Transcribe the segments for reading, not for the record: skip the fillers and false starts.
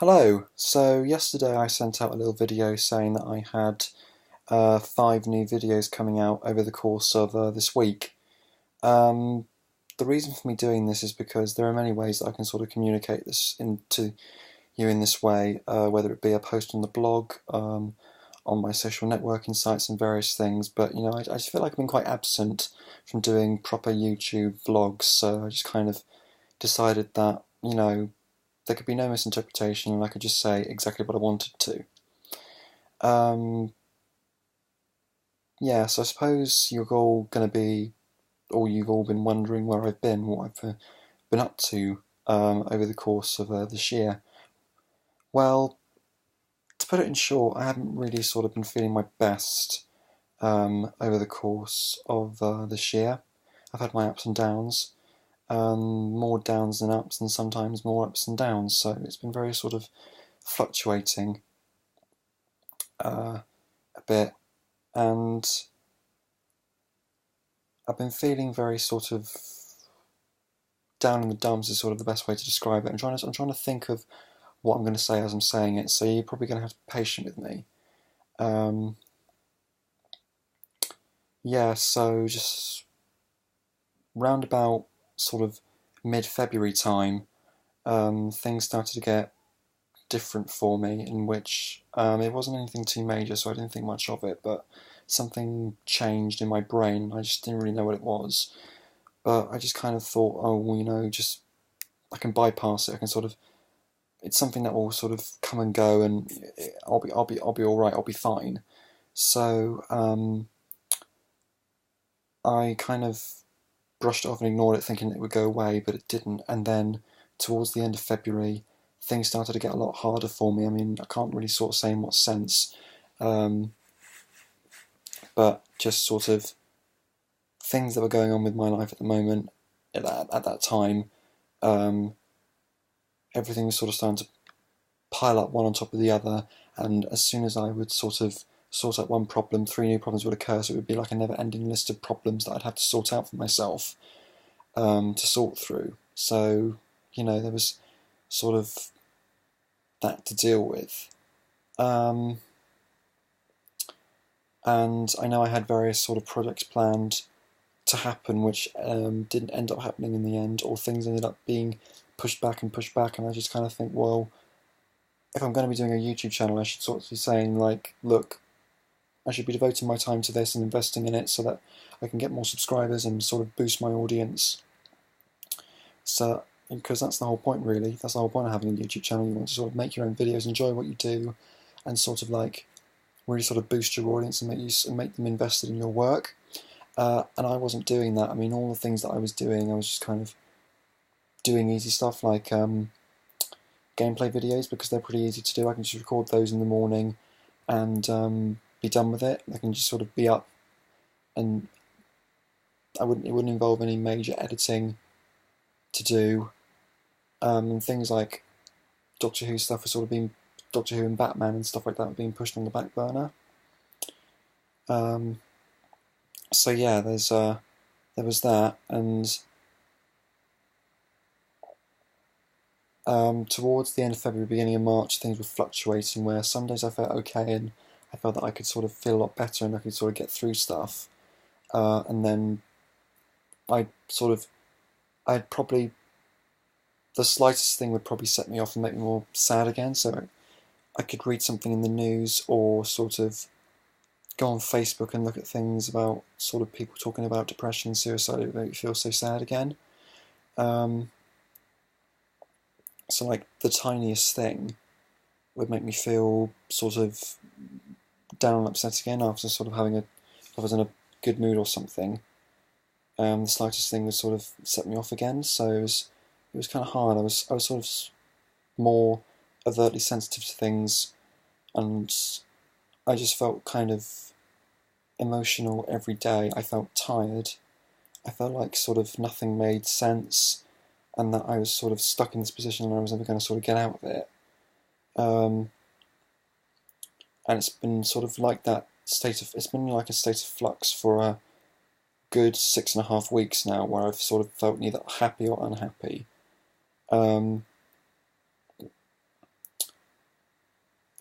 Hello. So yesterday I sent out a little video saying that I had 5 new videos coming out over the course of this week. Um, the reason for me doing this is because there are many ways that I can sort of communicate this into you in this way, whether it be a post on the blog, on my social networking sites and various things. But I just feel like I've been quite absent from doing proper YouTube vlogs, so I just kind of decided that there could be no misinterpretation, and I could just say exactly what I wanted to. Um, yeah, so I suppose you're all going to be, or you've all been wondering where I've been, what I've been up to over the course of this year. Well, to put it in short, I haven't really sort of been feeling my best over the course of this year. I've had my ups and downs, more downs than ups, and sometimes more ups and downs, so it's been very sort of fluctuating a bit. And I've been feeling very sort of down in the dumps is sort of the best way to describe it. I'm trying to think of what I'm going to say as I'm saying it, so you're probably going to have to be patient with me. Um, yeah, so just round about sort of mid-February time, things started to get different for me, in which it wasn't anything too major, so I didn't think much of it, but something changed in my brain. I just didn't really know what it was. But I just kind of thought, oh, well, just I can bypass it. I can sort of, it's something that will sort of come and go, and I'll be all right. I'll be fine. So I kind of brushed it off and ignored it, thinking it would go away, but it didn't. And then towards the end of February, things started to get a lot harder for me. I mean, I can't really sort of say in what sense, um, but just sort of things that were going on with my life at the moment at that time. Um, Everything was sort of starting to pile up one on top of the other, and as soon as I would sort of sort out one problem, 3 new problems would occur, so it would be like a never-ending list of problems that I'd have to sort out for myself, to sort through. So, there was sort of that to deal with. Um, and I know I had various sort of projects planned to happen, which didn't end up happening in the end, or things ended up being pushed back and pushed back, and I just kind of think, well, if I'm going to be doing a YouTube channel, I should sort of be saying, like, look, I should be devoting my time to this and investing in it so that I can get more subscribers and sort of boost my audience. So, because that's the whole point, really. That's the whole point of having a YouTube channel. You want to sort of make your own videos, enjoy what you do, and sort of like really sort of boost your audience and make them invested in your work. And I wasn't doing that. I mean, all the things that I was doing, I was just kind of doing easy stuff like gameplay videos, because they're pretty easy to do. I can just record those in the morning and be done with it. I can just sort of be up, and it wouldn't involve any major editing to do. And things like Doctor Who stuff are sort of being, Doctor Who and Batman and stuff like that are being pushed on the back burner. Um, so yeah, there was that, and towards the end of February, beginning of March, things were fluctuating, where some days I felt okay and I felt that I could sort of feel a lot better and I could sort of get through stuff. And then I sort of, I'd probably, the slightest thing would probably set me off and make me more sad again. So I could read something in the news, or sort of go on Facebook and look at things about sort of people talking about depression and suicide. It would make me feel so sad again. Um, so like the tiniest thing would make me feel sort of down and upset again after sort of having a, if I was in a good mood or something. The slightest thing would sort of set me off again. So it was kind of hard. I was sort of more overtly sensitive to things, and I just felt kind of emotional every day. I felt tired. I felt like sort of nothing made sense, and that I was sort of stuck in this position and I was never going to sort of get out of it. Um, and it's been sort of like that it's been like a state of flux for a good 6.5 weeks now, where I've sort of felt neither happy or unhappy. Um,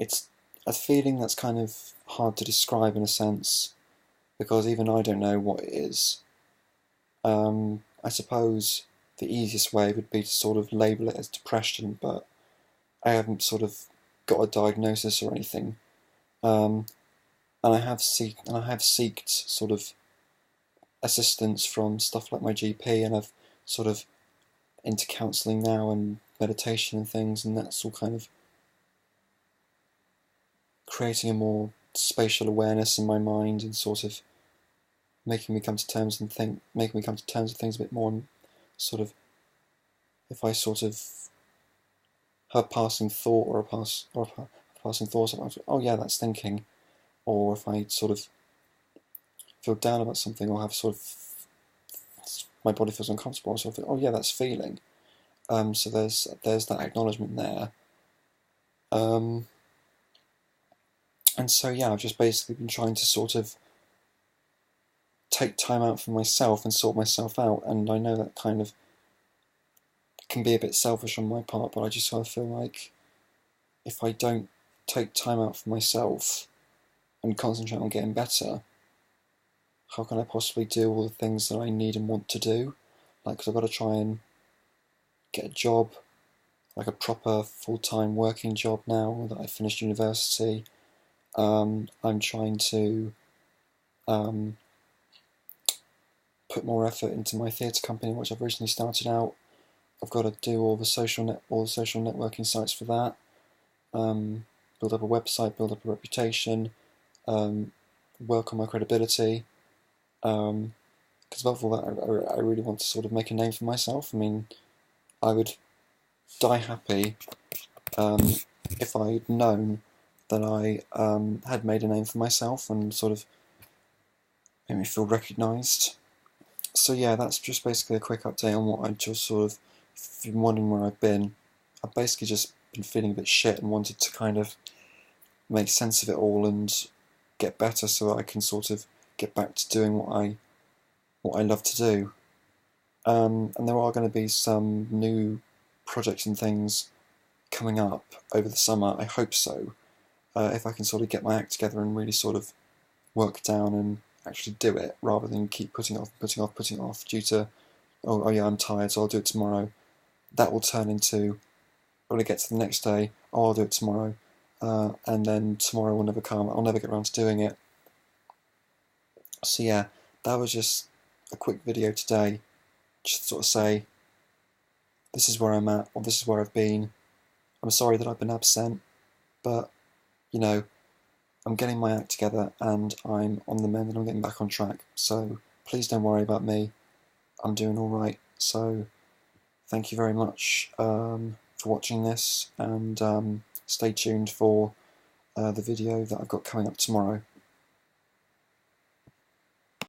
it's a feeling that's kind of hard to describe in a sense, because even I don't know what it is. I suppose the easiest way would be to sort of label it as depression, but I haven't sort of got a diagnosis or anything. And I have seeked sort of assistance from stuff like my GP, and I've sort of into counselling now and meditation and things, and that's all kind of creating a more spatial awareness in my mind and sort of making me come to terms with things a bit more, and sort of, if I sort of have a passing thought or a passing thought about, oh yeah, that's thinking, or if I sort of feel down about something or have sort of my body feels uncomfortable, I sort of think, oh yeah, that's feeling. So there's that acknowledgement there. And so yeah, I've just basically been trying to sort of take time out for myself and sort myself out, and I know that kind of can be a bit selfish on my part, but I just sort of feel like if I don't take time out for myself and concentrate on getting better, how can I possibly do all the things that I need and want to do? Like, because I've got to try and get a job, like a proper full-time working job now that I finished university. I'm trying to put more effort into my theatre company, which I've recently started out. I've got to do all the social networking sites for that. Build up a website, build up a reputation, work on my credibility. Because above all that, I really want to sort of make a name for myself. I mean, I would die happy if I'd known that I had made a name for myself and sort of made me feel recognised. So yeah, that's just basically a quick update on what I just sort of, if you're wondering where I've been, I've basically just been feeling a bit shit and wanted to kind of make sense of it all and get better so that I can sort of get back to doing what I love to do. And there are going to be some new projects and things coming up over the summer, I hope so, if I can sort of get my act together and really sort of work down and actually do it, rather than keep putting it off due to, oh yeah, I'm tired, so I'll do it tomorrow. That will turn into, when I get to the next day, oh, I'll do it tomorrow, and then tomorrow will never come, I'll never get around to doing it. So yeah, that was just a quick video today, just to sort of say, this is where I'm at, or this is where I've been. I'm sorry that I've been absent, but, you know, I'm getting my act together and I'm on the mend and I'm getting back on track. So please don't worry about me. I'm doing all right. So thank you very much for watching this, and stay tuned for the video that I've got coming up tomorrow.